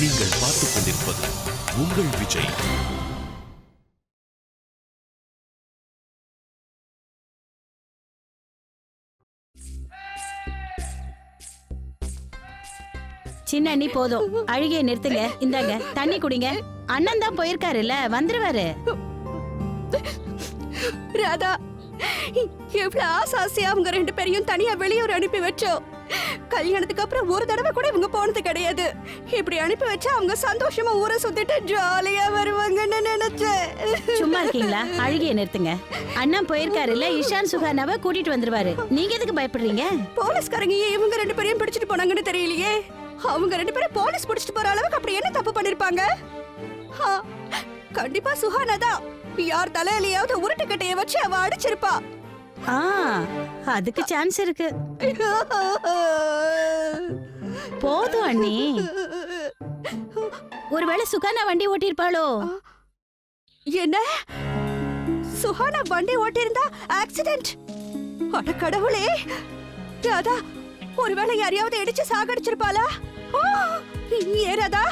நீங்கள் பார்த்துக் கொண்டிருப்பது உங்கள் விஜய். சின்ன அண்ணி போதும், அழுகையை நிறுத்துங்க. இந்தாங்க தண்ணி குடிங்க. அண்ணன் தான் போயிருக்காருல்ல, வந்துருவாரு. ராதா, எவ்வளவு ஆசாசியா அவங்க 2 பேரையும் தனியா வெளியூர் அனுப்பி வச்சோம். கல்யாணத்துக்கு அப்புறம் ஒரு தடவை கூட இவங்க போனது கிடையாது. இப்படி அனுப்பி வச்சா அவங்க சந்தோஷமா ஊரை சுத்திட்டு ஜாலியா வருவாங்கன்னு நினைச்சேன். சும்மா இருக்கீங்களா? அழுகையை நிறுத்துங்க. அண்ணன் போயிருக்காருல்ல, இஷான் சுகானாவை கூட்டிட்டு வந்துருவாரு. நீங்க எதுக்கு பயப்படுறீங்க? போலீஸ்காரங்க ஏன் இவங்க 2 பேரையும் பிடிச்சிட்டு போனாங்கன்னு தெரியலையே. அவங்க 2 பேரும் போலீஸ் பிடிச்சிட்டு போற அளவுக்கு அப்படி என்ன தப்பு பண்ணிருப்பாங்க? கண்டிப்பா சுஹானா தான். யார் தலையிலயாவது உருட்டுக்கட்டைய வச்சு அவ அடிச்சிருப்பா. அதுக்கு சான்ஸ் இருக்கு. போதும் அண்ணி. ஒருவேளை சுகானா வண்டி ஓட்டிருப்பாளோ? என்ன? சுஹானா வண்டி ஓட்டிருந்தா ஆக்சிடென்ட்? அட கடவுளே! ராதா, ஒருவேளை யாரையாவது இடிச்சு சாகடிச்சிருப்பாளா? ஏ ராதா,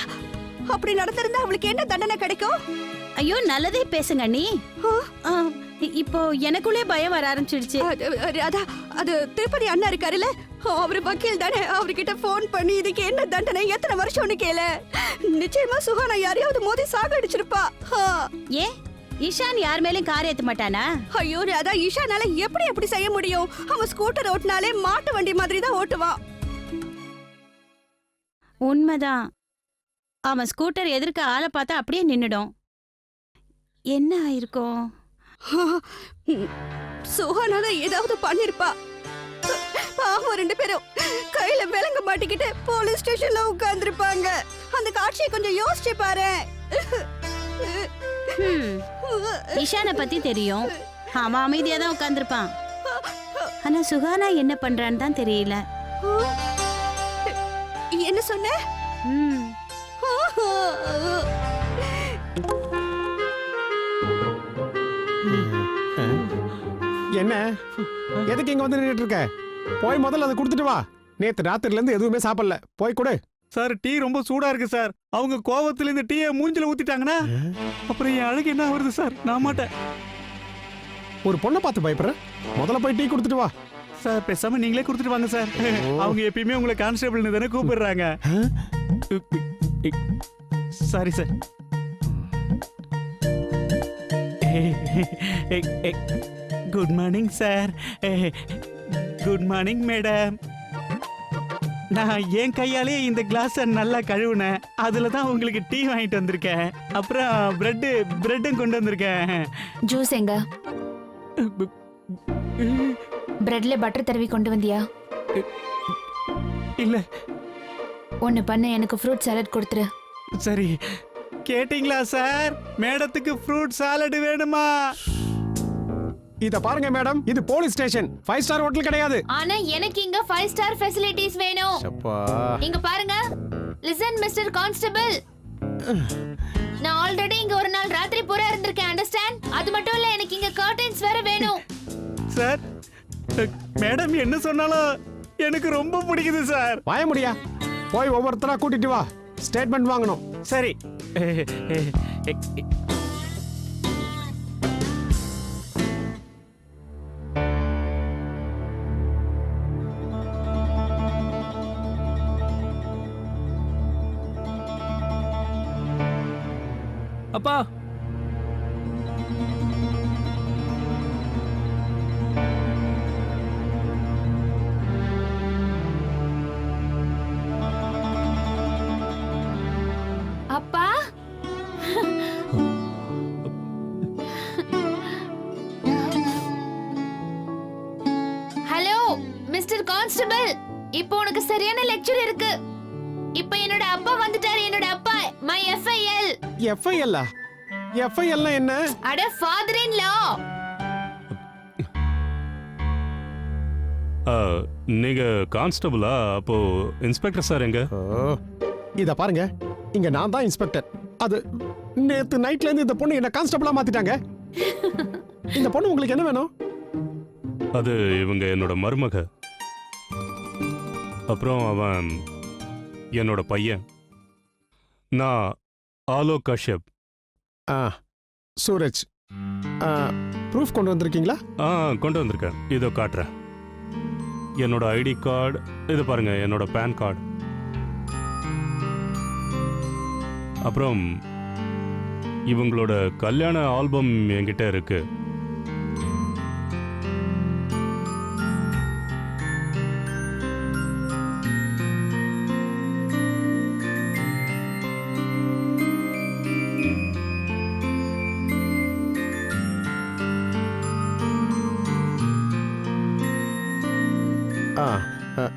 அப்படி நடந்திருந்தா அவளுக்கு என்ன தண்டனை கிடைக்கும்? ஐயோ, நல்லதே பேசுங்க அண்ணி. இப்போ எனக்குள்ளே பயம் வர ஆரம்பிச்சிடுச்சு. ராதா, அது திருப்பதி அண்ணா இருக்காருல்ல, அவரு வக்கீல் தானே. அவர்கிட்ட போன் பண்ணி இதுக்கு என்ன தண்டனை, எத்தனை வருஷம்னு கேள. நிச்சயமா சுஹானா யாரையாவது மோதி சாகடிச்சிருப்பா. ஏன் இஷான் யார் மேலயும் கார் ஏத்த மாட்டானா? ஐயோ ராதா, இஷானால எப்படி அப்படி செய்ய முடியும்? அவன் ஸ்கூட்டர் ஓட்டினாலே மாட்டு வண்டி மாதிரி தான் ஓட்டுவான். உண்மைதான். அவன் ஸ்கூட்டர் எதிர்க்க ஆளை பார்த்தா அப்படியே நின்னுடும். என்ன ஆயிருக்கும்? சுஹானா ஏதாவது பண்ணிருப்பா. பாவம் 2 பேரும் கையில விலங்க மாட்டிக்கிட்டு போலீஸ் ஸ்டேஷன்ல உட்கார்ந்துருப்பாங்க. அந்த காட்சியை கொஞ்சம் யோசிச்சு பாரு. இஷானை பத்தி தெரியும், அவன் அமைதியா தான் உட்கார்ந்துருப்பான். ஆனா சுஹானா என்ன பண்றான்னு தான் தெரியல. என்ன சொன்ன? என்ன, எதுக்கு இங்க வந்து நின்னுட்டு இருக்க? போய் முதல்ல அதை கொடுத்துட்டு வா. நேத்து ராத்திரில இருந்து எதுவுமே சாப்பிடல, போய் கொடு. சார், டீ ரொம்ப சூடா இருக்கு சார். அவங்க கோவத்துல இந்த டீயை மூஞ்சில ஊத்திட்டாங்கன்னா அப்புறம் என் அழகு என்ன வருது சார்? நான் மாட்டேன். ஒரு பொண்ணை பார்த்து பயப்படுற? முதல்ல போய் டீ கொடுத்துட்டு வா. சார், பேசாம நீங்களே கொடுத்துட்டு வாங்க சார். அவங்க எப்பயுமே உங்களை கான்ஸ்டபிள்னு தானே கூப்பிடுறாங்க. Sorry sir. Good morning sir. Good morning madam. நான் என் கையாலே இந்த கிளாஸை நல்லா கழுவுனேன். அதுல தான் உங்களுக்கு டீ வாங்கிட்டு வந்திருக்கேன். அப்புறம் பிரெட்டும் கொண்டு வந்திருக்கேன். ஜூஸ் எங்க? பிரெட்ல பட்டர் தடவி கொண்டு வந்தியா? இல்ல. ஒன்னு பண்ணு, எனக்கு ஃப்ரூட் சாலட் கொடுத்துரு. சரி. கேட்டிங்களா சார்? மேடத்துக்கு ஃப்ரூட் சாலட் வேணுமா? இத பாருங்க மேடம், இது போலீஸ் ஸ்டேஷன், 5 ஸ்டார் ஹோட்டல் கிடையாது. ஆனா எனக்கு இங்க 5 ஸ்டார் ஃபெசிலிட்டிஸ் வேணும். இங்க பாருங்க. லிசன் மிஸ்டர் கான்ஸ்டபிள், நான் ஆல்ரெடி இங்க ஒரு நாள் ராத்திரி பூரா இருந்திருக்கேன். அண்டர்ஸ்டாண்ட்? அது மட்டும் இல்ல, எனக்கு இங்க கர்டன்ஸ் வேற வேணும். சார், மேடம் என்ன சொன்னாலும் எனக்கு ரொம்ப பிடிக்குது சார். வாய முடியா? போய் ஒவ்வொருத்தரா கூட்டிட்டு வா, ஸ்டேட்மெண்ட் வாங்கணும். சரி. அப்பா, அப்பா, ஹலோ மிஸ்டர் கான்ஸ்டபிள், இப்போ உனக்கு சரியான லெக்சர் இருக்கு. இப்போ என்னோட அப்பா வந்துட்டாரு. என்னோட அப்பா, மை FIL. FIL? FIL என்ன? அட ஃபாதர் இன் லா. நீங்க கான்ஸ்டபிளா? அப்போ இன்ஸ்பெக்டர் சார் எங்க? இத பாருங்க, இங்க நான் தான் இன்ஸ்பெக்டர். அது நேத்து நைட்ல இருந்து இந்த பொண்ணு என்ன கான்ஸ்டபிளா மாத்திட்டாங்க. இந்த பொண்ணு உங்களுக்கு என்ன வேணும்? அது இவங்க என்னோட மருமக. அப்புறம் அவன் என்னோட பையன். நான் ஆலோக் கஷ்யப். ஆ சூரஜ், ப்ரூஃப் கொண்டு வந்திருக்கீங்களா? கொண்டு வந்திருக்கேன். இதோ காட்டுறேன். என்னோட ஐடி கார்டு இது பாருங்க, என்னோட பேன் கார்டு. அப்புறம் இவங்களோட கல்யாண ஆல்பம் என்கிட்ட இருக்கு.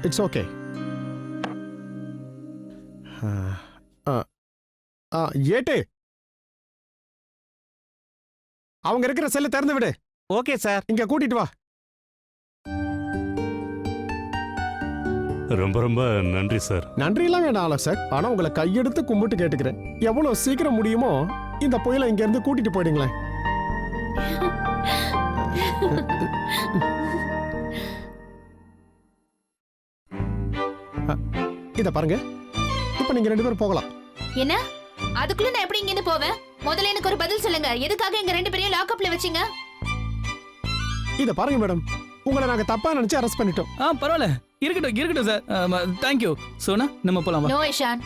It's okay. ஏட்டு, அவங்க இருக்கிற செல்ல திறந்து விடு. Okay sir. இங்க கூட்டிட்டு வா. ரொம்ப ரொம்ப நன்றி சார். நன்றியெல்லாம் வேண்டாம் ஆலோக் சார். ஆனா உங்களை கையெடுத்து கும்பிட்டு கேட்டுக்கிறேன், எவ்வளவு சீக்கிரம் முடியுமோ இந்த புயலை இங்க இருந்து கூட்டிட்டு போயிடுங்களேன். இத பாருங்க, இப்ப நீங்க 2 பேரும் போகலாம். என்ன? அதுக்குள்ள நான் எப்படி இங்க இருந்து போவேன்? முதல்ல எனக்கு ஒரு பதில் சொல்லுங்க. எதுக்காக எங்க 2 பேரையும் லாக்அப்ல வச்சீங்க? இத பாருங்க மேடம், உங்களை நாங்க தப்பா நினைச்சு அரெஸ்ட் பண்ணிட்டோம். பரவாயில்ல, இருக்கட்டும் சார். தேங்க்யூ. சோனா, நம்ம போலாம் வா. நோ இஷான்,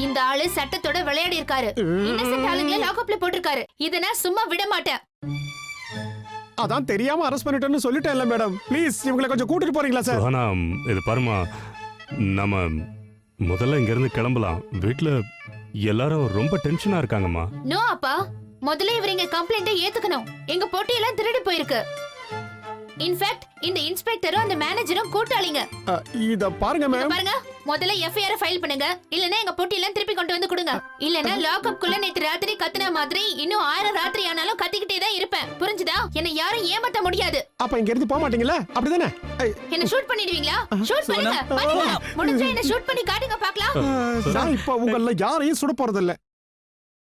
இந்த ஆளு சட்டத்தோட விளையாடி இருக்காரு. இன்னசென்ட் ஆளுங்களை லாக்அப்ல போட்டிருக்காரு. இத நான் சும்மா விட மாட்டேன். அதான் தெரியாம அரெஸ்ட் பண்ணிட்டேன்னு சொல்லிட்டேன்ல மேடம். ப்ளீஸ் இவங்களை கொஞ்சம் கூட்டிட்டு போறீங்களா சார்? ஆனா இது பாருமா, நம்ம முதல்ல இங்க இருந்து கிளம்பலாம். வீட்ல எல்லாரும் ரொம்ப டென்ஷனா இருக்காங்கம்மா. நோ அப்பா, முதல்ல இவர் எங்க கம்ப்ளைண்ட்டை ஏத்துக்கணும். எங்க பொட்டியெல்லாம் திருடி போயிருக்கு. இன்ஃபேக்ட் இந்த இன்ஸ்பெக்டரும் அந்த மேனேஜரும் கூட்டாளிங்க. இத பாருங்க மேம், பாருங்க, முதல்ல எஃப்ஐஆர் ஃபைல் பண்ணுங்க. இல்லனா எங்க பொட்டியெல்லாம் திருப்பி கொண்டு வந்து கொடுங்க. இல்லனா லாக்அப் குள்ள நேத்து ராத்திரி கத்துன மாதிரி இன்னும் 1000 ராத்திரி ஆனாலும் கத்திக்கிட்டே தான் இருப்பேன். புரிஞ்சுதா? என்ன யாரும் ஏமாத்த முடியாது. அப்ப இங்க இருந்து போக மாட்டீங்களா? அப்படிதானே? என்ன ஷூட் பண்ணிடுவீங்களா? ஷூட் பண்ணுங்க. பண்ணுங்க. முடிஞ்சா என்ன ஷூட் பண்ணி காட்டுங்க பார்க்கலாம். நான் இப்ப உங்கள யாரையும் சுட போறது இல்ல.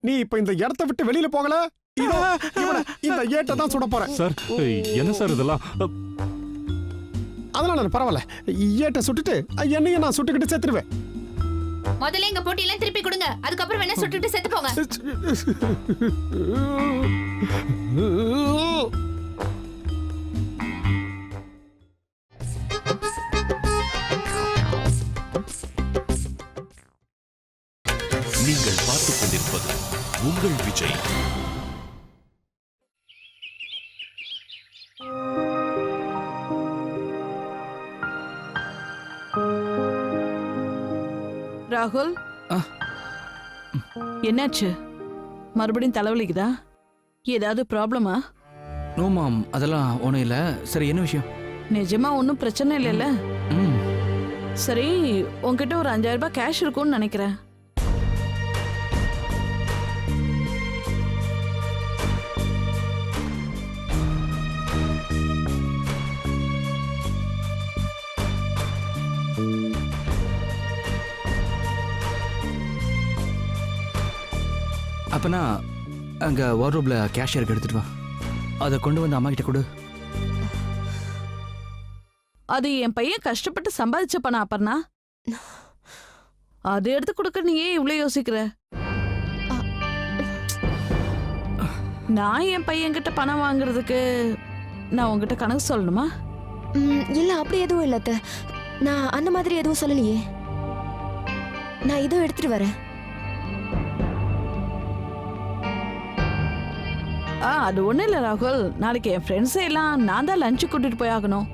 நீ இப்ப இந்த இடத்தை விட்டு வெளியில போகல, இதோ இந்த ஏட்ட தான் சுட போறேன். சார், என்ன சார் இதெல்லாம்? அதனால நான் பரவாயில்ல, ஏட்ட சுட்டுட்டு என்னையும் நான் சுட்டுக்கிட்டு செத்துருவேன். முதல்ல எங்க பொட்டியெல்லாம் திருப்பி கொடுங்க. அதுக்கப்புறம் வேணா சுட்டுட்டு செத்து போங்க. நீங்கள் பார்த்துக் கொண்டிருப்பது உங்கள் விஜய். ராகுல், என்னாச்சு? மறுபடியும் தலைவலிக்குதா? ஏதாவது ப்ராப்ளமா? நோ மாம், அதெல்லாம் ஒன்றும் இல்லை. சரி, என்ன விஷயம்? நிஜமா ஒன்றும் பிரச்சனை இல்லைல்ல? ம் சரி, உன்கிட்ட ஒரு 5000 ரூபாய் கேஷ் இருக்கும்னு நினைக்கிறேன். அப்பனா அங்கே வார்ட்ரோப்ல கேஷ் இருக்கு, எடுத்துட்டு வா. அதை கொண்டு வந்து அம்மா கிட்ட கொடு. அது என் பையன் கஷ்டப்பட்டு சம்பாதிச்ச பணம் அப்பர்னா. அது எடுத்து கொடுக்க நீ ஏன் இவ்வளவு யோசிக்கிற? நான் என் பையன்கிட்ட பணம் வாங்குறதுக்கு நான் உங்ககிட்ட கணக்கு சொல்லணுமா? இல்ல, அப்படி எதுவும் இல்ல அத்தை. நான் அந்த மாதிரி எதுவும் சொல்லலையே. நான் இதோ எடுத்துட்டு வரேன். அது ஒண்ணும் இல்ல ராகுல். நாளைக்கு என் ஃப்ரெண்ட்ஸை எல்லாம் நான் தான் லஞ்சு கூட்டிட்டு போய் ஆகணும்.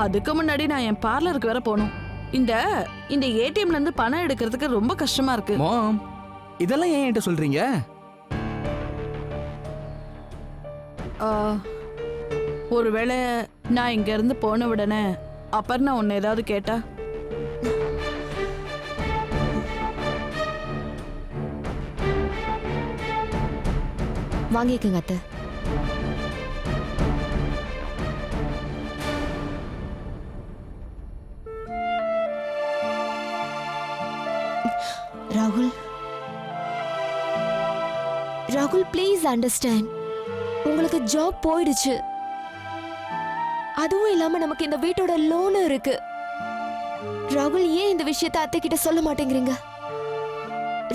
அதுக்கு முன்னாடி நான் என் பார்லருக்கு வேற போகணும். இந்த ஏடிஎம்ல இருந்து பணம் எடுக்கிறதுக்கு ரொம்ப கஷ்டமா இருக்கு. மாம், இதெல்லாம் ஏன் என்கிட்ட சொல்றீங்க? ஒருவேளை நான் இங்க இருந்து போன உடனே அபர்ணா உன்னை ஏதாவது கேட்டா? வாங்கிக்கங்க அத்தை. ராகுல், ராகுல் ப்ளீஸ் அண்டர்ஸ்டாண்ட். உங்களுக்கு ஜாப் போயிடுச்சு. அதுவும் இல்லாம நமக்கு இந்த வீட்டோட லோன் இருக்கு. ராகுல், ஏன் இந்த விஷயத்தை அத்தை கிட்ட சொல்ல மாட்டேங்கிறீங்க?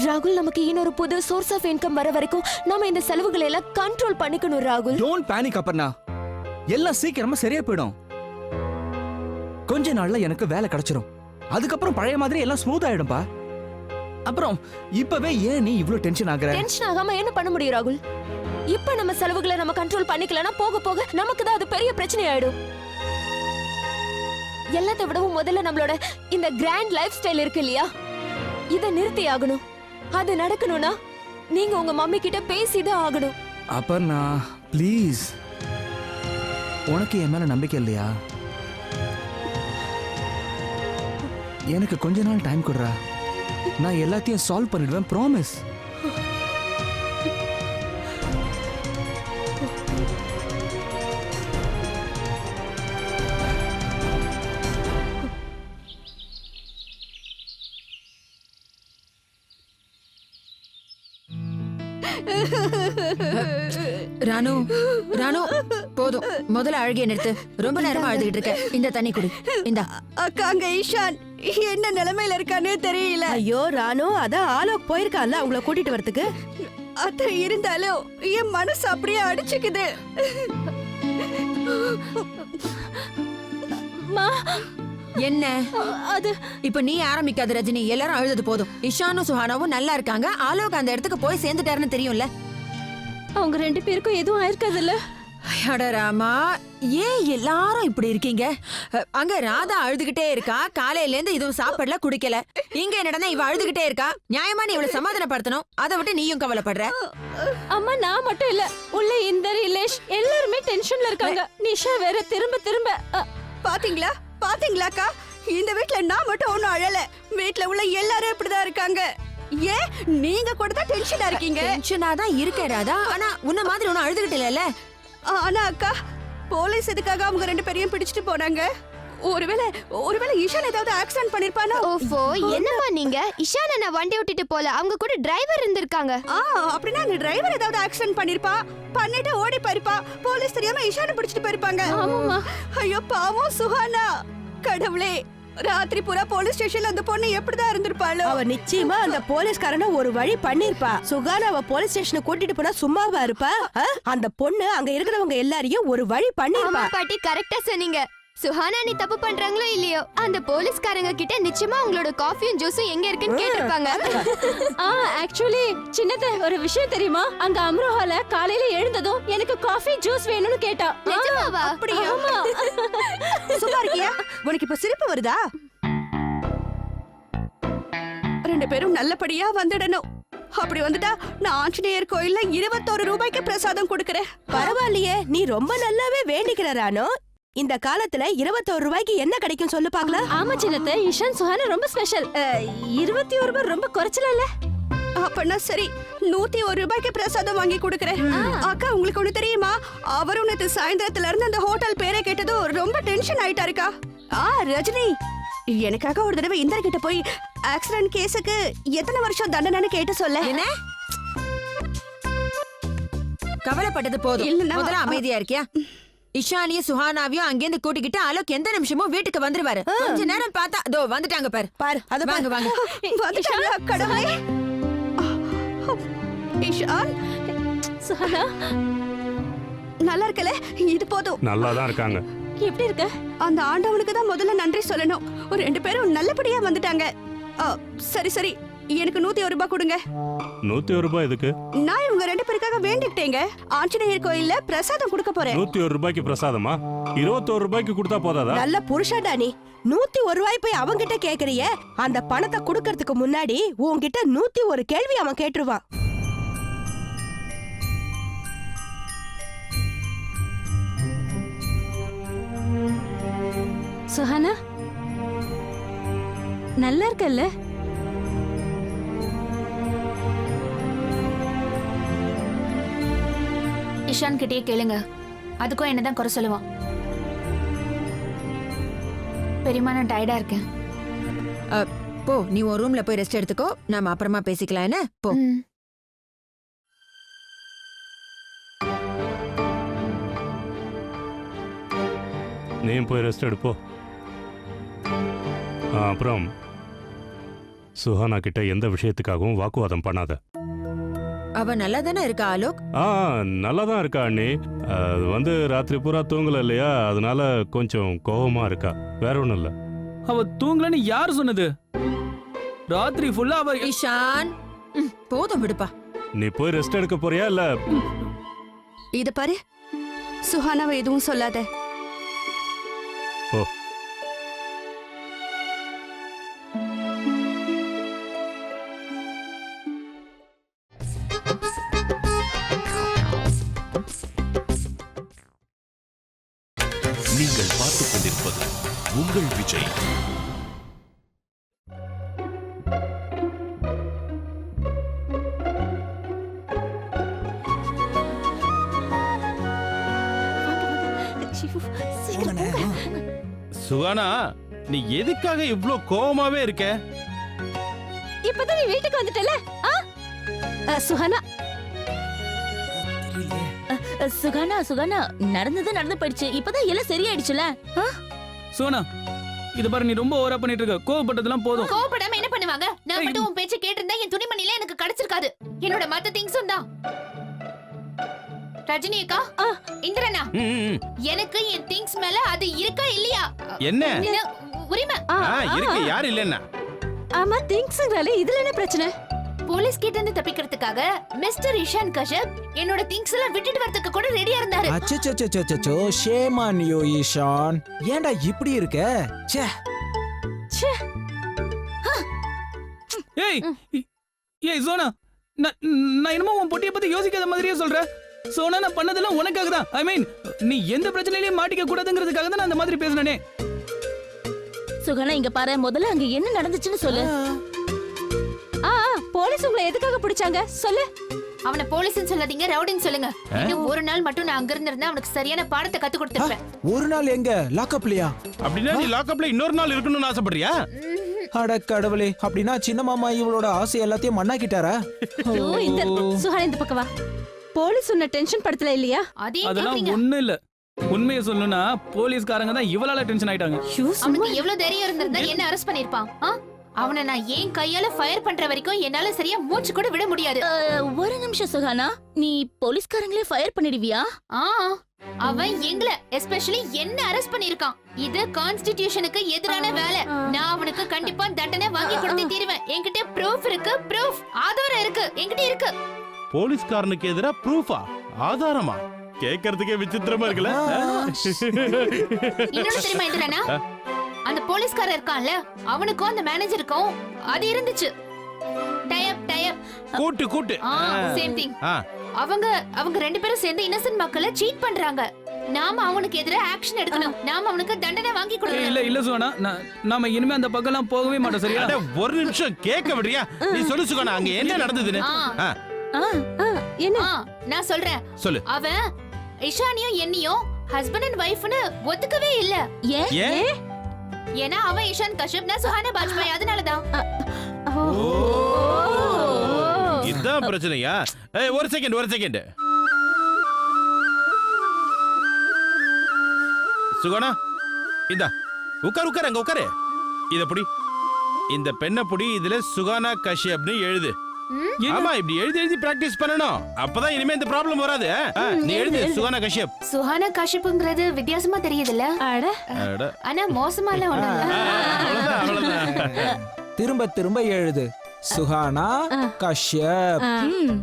ராகுல் நமக்கு இன்னொரு புது சோர்ஸ் ஆஃப் இன்கம் வர வரைக்கும் நாம இந்த செலவுகளை எல்லாம் கண்ட்ரோல் பண்ணிக்கணும் ராகுல். Don't panic Aparna. எல்லாம் சீக்கிரமா சரியா போயிடும். கொஞ்ச நாள்ல எனக்கு வேலை கிடைச்சிரும். அதுக்கப்புறம் பழைய மாதிரி எல்லாம் ஸ்மூத் ஆயிடும்பா. அப்புறம் இப்பவே ஏன் நீ இவ்ளோ டென்ஷன் ஆகுற? டென்ஷன் ஆகாம என்ன பண்ண முடியும் ராகுல்? இப்ப நம்ம செலவுகளை நம்ம கண்ட்ரோல் பண்ணிக்கலனா போக போக நமக்கு தான் அது பெரிய பிரச்சனை ஆயிடும். எல்லாத்தை விடவும் முதல்ல நம்மளோட இந்த கிராண்ட் லைஃப் ஸ்டைல் இருக்கு இல்லையா, இத நிறுத்தி ஆகணும். அது நடக்கணும்னா நீங்க உங்க மம்மி கிட்ட பேசிதான் ஆகணும். அப்பர்ணா ப்ளீஸ், உனக்கு என் மேல நம்பிக்கை இல்லையா? எனக்கு கொஞ்ச நாள் டைம் கொடுறா. நான் எல்லாத்தையும் சால்வ் பண்ணிடுவேன், ப்ராமிஸ். ராணு, ராணு போதும், முதல்ல அழுகிய நிறுத்து. ரொம்ப நேரமா அழுதுகிட்டு இருக்க. இந்த தண்ணி குடி. இந்த அக்கா அங்க ஈஷான் என்ன நிலைமையில இருக்கானே தெரியல. ஐயோ ராணு, அதான் ஆலோக் போயிருக்கான்ல அவங்கள கூட்டிட்டு வரதுக்கு. அத இருந்தாலும் என் மனசு அப்படியே அடிச்சுக்குது. என்ன அது இப்ப நீ ஆரம்பிக்காத ரஜினி. எல்லாரும் அழுதது போதும். இஷானும் சுஹானாவும் நல்லா இருக்காங்க. ஆலோக் அந்த இடத்துக்கு போய் சேர்ந்துட்டாருன்னு தெரியும்ல. அவங்க ரெண்டு பேருக்கும் எதுவும் ஆயிருக்காதுல்ல? அட ராமா, ஏன் எல்லாரும் இப்படி இருக்கீங்க? அங்க ராதா அழுதுகிட்டே இருக்கா. காலையில இருந்து இதுவும் சாப்பிடல, குடிக்கல. இங்க என்னடா இவ அழுதுகிட்டே இருக்கா. நியாயமா நீ இவளை சமாதானப்படுத்தணும். அதை விட்டு நீயும் கவலைப்படுற. அம்மா நான் மட்டும் இல்ல, உள்ள இந்த ரிலேஷ் எல்லாருமே டென்ஷன்ல இருக்காங்க. நிஷா வேற திரும்ப திரும்ப பாத்தீங்களா பாத்தீங்களாக்கா, இந்த வீட்ல நான் மட்டும் ஒண்ணும் அழல. வீட்ல உள்ள எல்லாரும் இப்படிதான் இருக்காங்க. ஏன் நீங்க கூட தான் டென்ஷனா இருக்கீங்க? டென்ஷனா தான் இருக்க ராதா. ஆனா உன்ன மாதிரி ஒன்னும் அழுதுகிட்டு இல்ல. ஆனா அக்கா, போலீஸ் எதுக்காக அவங்க ரெண்டு பேரையும் பிடிச்சிட்டு போனாங்க? ஒருவேளை ஈஷான் ஏதாவது ஆக்சிடென்ட் பண்ணிருப்பானோ? ஓஃபோ, என்னம்மா நீங்க? இஷான நான் வண்டி ஓட்டிட்டு போல, அவங்க கூட டிரைவர் இருந்திருக்காங்க. அப்படின்னா அந்த டிரைவர் ஏதாவது ஆக்சிடென்ட் பண்ணிட்டு ஓடி போயிருப்பா. போலீஸ் தெரியாம ஈஷானை பிடிச்சிட்டு போயிருப்பாங்க. ஐயோ பாவம் சுஹானா. கடவுளே, ராத்திரி பூரா போலீஸ் ஸ்டேஷன்ல அந்த பொண்ணு எப்படிதான் இருந்திருப்பாளோ? அவ நிச்சயமா அந்த போலீஸ்காரன ஒரு வழி பண்ணிருப்பா. சுகானா அவ போலீஸ் ஸ்டேஷனுக்கு கூட்டிட்டு போனா சும்மாவா இருப்பா? அந்த பொண்ணு அங்க இருக்கிறவங்க எல்லாரையும் ஒரு வழி பண்ணிருப்பா. பாட்டி கரெக்டா சொன்னீங்க. சுஹானா நீ தப்பு பண்றாங்களோ இல்லையோ, அந்த போலீஸ்காரங்க கிட்ட நிச்சயமா உங்களோட காஃபியும் ஜூஸும் எங்க இருக்குன்னு கேட்டிருப்பாங்க. ஆக்சுவலி சின்னத ஒரு விஷயம் தெரியுமா? அங்க அம்ரோஹால காலையில எழுந்ததும் எனக்கு காஃபி ஜூஸ் வேணும்னு கேட்டா. நிஜமாவா? அப்படியா? சும்மா இருக்கியா? உனக்கு இப்ப சிரிப்பு வருதா? ரெண்டு பேரும் நல்லபடியா வந்துடணும். அப்படி வந்துட்டா நான் ஆஞ்சநேயர் கோயில்ல 21 ரூபாய்க்கு பிரசாதம் கொடுக்கறேன். பரவாயில்லையே, நீ ரொம்ப நல்லாவே வேண்டிக்கிற ராணு. இந்த காலத்துல 21 ரூபாய்க்கு என்ன கிடைக்கும் சொல்லு பாக்கலாம். ஆமா சின்னத்த, இஷான் சுஹானா ரொம்ப ஸ்பெஷல். 21 ரூபாய் ரொம்ப குறைச்சல இல்ல? அப்பனா சரி, 101 ரூபாய்க்கு பிரசாதம் வாங்கி கொடுக்கறேன். அக்கா உங்களுக்கு ஒண்ணு தெரியுமா? அவரும் நேத்து சாயந்தரத்துல இருந்து அந்த ஹோட்டல் பேரை கேட்டதும் ரொம்ப டென்ஷன் ஆயிட்டாருக்கா. ரஜினி, எனக்காக ஒரு தடவை இந்தர் கிட்ட போய் ஆக்சிடென்ட் கேஸுக்கு எத்தனை வருஷம் தண்டனைன்னு கேட்டு சொல்ல. என்ன கவலைப்பட்டது போதும். இல்லன்னா- முதல்ல அமைதியா இருக்கியா? இஷானியும் சுஹானாவையும் அங்கேருந்து கூட்டிக்கிட்டு ஆலோக் எந்த நிமிஷமும் வீட்டுக்கு வந்துருவாரு. கொஞ்ச நேரம் பார்த்தா அதோ வந்துட்டாங்க பாரு. பாரு அத வாங்க வாங்க. வந்துட்டாங்களா? கடவுளே. இஷான் சுஹானா நல்லா இருக்கல? இது போதும். நல்லா தான் இருக்காங்க. எப்படி இருக்க? அந்த ஆண்டவனுக்கு தான் முதல்ல நன்றி சொல்லணும். ஒரு ரெண்டு பேரும் நல்லபடியா வந்துட்டாங்க. சரி சரி, எனக்கு 101 ரூபாய் கொடுங்க. 101 ரூபாய் எதுக்கு? நான் இவங்க ரெண்டு பேருக்காக வேண்டிக்கிட்டேங்க. ஆஞ்சநேயர் கோயில்ல பிரசாதம் கொடுக்க போறேன். 101 ரூபாய்க்கு பிரசாதமா? 21 ரூபாய்க்கு கொடுத்தா போதாதா? நல்ல புருஷன்டா நீ. 101 ரூபாய் போய் அவன்கிட்ட கேக்குறியே, அந்த பணத்தை கொடுக்கறதுக்கு முன்னாடி உன்கிட்ட 101 கேள்வி அவன் கேட்டுருவான். சுஹானா நல்லா இருக்கல்ல? இஷான் கிட்டயே கேளுங்க, அதுக்கும் என்னதான் குறை சொல்லுவான். பெரியமா நான் டயர்டா இருக்கேன். போ, நீ உன் ரூம்ல போய் ரெஸ்ட் எடுத்துக்கோ. நாம அப்புறமா பேசிக்கலாம். என்ன போ. நீ போய் ரெஸ்ட் எடுப்போ. அப்புறம் சுஹானா கிட்ட எந்த விஷயத்துக்காகவும் வாக்குவாதம் பண்ணாத. அவ நல்லா தானே இருக்கா ஆலோக்? நல்லா தான் இருக்கா அண்ணி. அது ராத்திரி பூரா தூங்கல இல்லையா, அதனால கொஞ்சம் கோவமா இருக்கா, வேற ஒண்ணும் இல்ல. அவ தூங்கலன்னு யாரு சொன்னது? ராத்திரி ஃபுல்லா அவ இஷான், போதும் விடுப்பா. நீ போய் ரெஸ்ட் எடுக்க போறியா இல்ல? இத பாரு, சுஹானாவை எதுவும் சொல்லாத. ஓ, நீங்கள் பார்த்துக் கொண்டிருப்பது உங்கள் விஜய். சுகானா, நீ எதுக்காக இவ்ளோ கோவமாவே இருக்க? இப்பதான் நீ வீட்டுக்கு வந்துட்டல. சுஹானா, சுகானா நடந்து போயிடுச்சு. இப்பதான் எல்லாம் சரியாயிடுச்சுல. சோனா, இத பாரு, நீ ரொம்ப ஓவரா பண்ணிட்டு இருக்க. கோவப்பட்டதெல்லாம் போதும். கோவப்படாம என்ன பண்ணுவாங்க? நான் மட்டும் உன் பேச்ச கேட்டிருந்தா என் துணிமணில எனக்கு கிடைச்சிருக்காது. என்னோட மத்த திங்ஸும் தான். ரஜினி அக்கா, இந்திரனா, எனக்கு என் திங்ஸ் மேல அது இருக்கா இல்லையா? என்ன உரிமை இருக்கு, யார் இல்லன்னா? ஆமா, திங்ஸ்ங்கறால இதுல என்ன பிரச்சனை? போலீஸ் கிட்ட இருந்து தப்பிக்கிறதுக்காக மிஸ்டர் இஷான் கஷ்யப் என்னோட திங்ஸ் எல்லாம் விட்டுட்டு வரதுக்கு கூட ரெடியா இருந்தாரு. அச்சச்சச்சச்சோ, ஷேம் ஆன் யூ இஷான். ஏன்டா இப்படி இருக்க? ச்சே ச்சே. ஏய் சோனா, நான் என்னமோ உன் பொட்டியை பத்தி யோசிக்காத மாதிரியே சொல்றேன். சோனா, நான் பண்ணதெல்லாம் உனக்காக தான். ஐ மீன், நீ எந்த பிரச்சனையிலயும் மாட்டிக்க கூடாதுங்கிறதுக்காக தான் நான் அந்த மாதிரி பேசுனேனே. சுகானா, இங்க பாரு, முதல்ல அங்க என்ன நடந்துச்சுன்னு சொல்லு. போலீஸ் உங்களை எதுக்காக பிடிச்சாங்க சொல்லு. அவனை போலீஸ்னு சொல்லாதீங்க, ரவுடின்னு சொல்லுங்க. இன்னும் ஒரு நாள் மட்டும் நான் அங்க இருந்திருந்தா அவனுக்கு சரியான பாடத்தை கத்து கொடுத்திருப்பேன். ஒரு நாள் எங்க லாக்அப்லயா? அப்படின்னா நீ லாக்அப்ல இன்னொரு நாள் இருக்கணும்னு ஆசைப்படுறியா? அட கடவுளே, அப்படின்னா சின்ன மாமா இவளோட ஆசை எல்லாத்தையும் மண்ணாக்கிட்டாரா? சுஹானா, இந்த பக்கம் வா. போலீஸ் உன்னை டென்ஷன் படுத்தல இல்லையா? அதெல்லாம் ஒண்ணு இல்ல. உண்மையை சொல்லணும்னா போலீஸ்காரங்க தான் இவளால டென்ஷன் ஆயிட்டாங்க. அவனுக்கு எவ்வளவு தைரியம் இருந்திருந்தா என்ன அரெஸ்ட் பண்ணிருப்பான்? அவனை நான் ஏன் கையால ஃபயர் பண்ற வரைக்கும் என்னால சரியா மூச்சு கூட விட முடியாது. ஒரு நிமிஷம் சுகானா, நீ போலீஸ்காரங்களே ஃபயர் பண்ணிடுவியா? அவன் எங்கள எஸ்பெஷலி என்ன அரெஸ்ட் பண்ணிருக்கான். இது கான்ஸ்டிடியூஷனுக்கு எதிரான வேலை. நான் அவனுக்கு கண்டிப்பா தண்டனை வாங்கி கொடுத்து தீருவேன். என்கிட்ட ப்ரூஃப் இருக்கு, ப்ரூஃப் ஆதாரம் இருக்கு, என்கிட்ட இருக்கு. போலீஸ்காரனுக்கு எதிரா ப்ரூஃபா? ஆதாரமா? கேட்கறதுக்கே விசித்திரமா இருக்குல்ல. இன்னொன்னு தெரியுமா இந்திரனா? அந்த போலீஸ்காரர் இருக்கான்ல, அவனுக்கும் அந்த மேனேஜருக்கும் அது இருந்துச்சு. கூட்டு சேம் திங். அவங்க ரெண்டு பேரும் சேர்ந்து இன்னசென்ட் மக்களை சீட் பண்றாங்க. நாம அவனுக்கு எதிரா ஆக்ஷன் எடுக்கணும். நாம அவனுக்கு தண்டனை வாங்கி கொடுக்கணும். இல்ல சுகானா, நாம இனிமே அந்த பக்கம்லாம் போகவே மாட்டோம், சரியா? ஒரு நிமிஷம் கேட்க விடுறியா? நீ சொல்லு சுகானா, அங்க என்ன நடந்ததுன்னு. என்ன? நான் சொல்றேன், சொல்லு. அவன் இஷானியும் என்னையும் ஹஸ்பண்ட் அண்ட் வைஃப்னு ஒத்துக்கவே இல்ல. ஏன்? ஏன்னா அவன் இஷான் கஷ்யப், நான் சுஹானா பாஜ்பாய். அதனாலதான். இதான் பிரச்சனையா? ஒரு செகண்ட். சுகானா, இந்தா உட்காரு, அங்க உட்காரு. இத புடி, இந்த பெண்ணை புடி. இதுல சுகானா கஷ்யப்னு எழுது. ஆமா, இப்படி எழுதி பிராக்டிஸ் பண்ணணும். அப்பதான் இனிமே இந்த ப்ராப்ளம் வராது. நீ எழுது சுகானா கஷ்யப். சுஹானா கஷ்யப்ங்கிறது வித்தியாசமா தெரியுதுல்ல? ஆனா மோசமான ஒண்ணு இல்ல. திரும்ப எழுது. சுஹானா கஷ்யப்.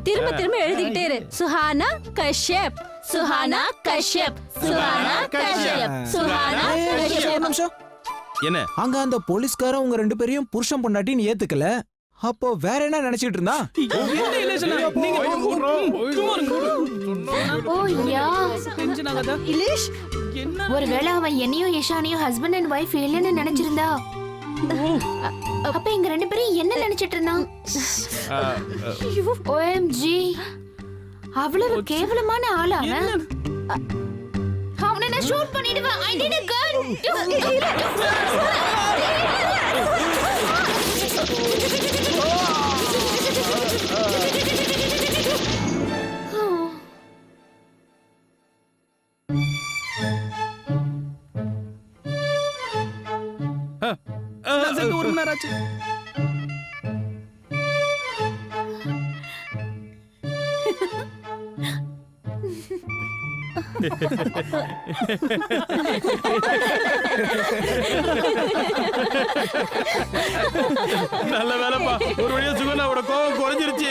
திரும்ப எழுதிக்கிட்டே இரு. சுஹானா கஷ்யப், சுஹானா கஷ்யப், சுஹானா கஷ்யப், சுஹானா கஷ்யப். ஒரு நிமிஷம். என்ன? அங்க அந்த போலீஸ்காரன் உங்க ரெண்டு பேரையும் புருஷன் பொண்டாட்டின்னு ஏத்துக்கல. அப்போ வேற என்ன நினைச்சிட்டு இருந்தா? ஒருவேளை அவன் என்னையும் இஷானியும் ஹஸ்பண்ட் அண்ட் வைஃப் இல்லைன்னு நினைச்சிருந்தா, அப்ப எங்க ரெண்டு பேரும் என்ன நினைச்சிட்டு இருந்தான்? OMG, அவ்வளவு கேவலமான ஆளா அவன்? அவனை நான் ஷூட் பண்ணிடுவேன். I need a gun. ஒரு மணி நேரம் ஆச்சு. நல்ல வேலைப்பா, ஒரு வழியா சுகனாவோட கோவம் குறைஞ்சிருச்சு.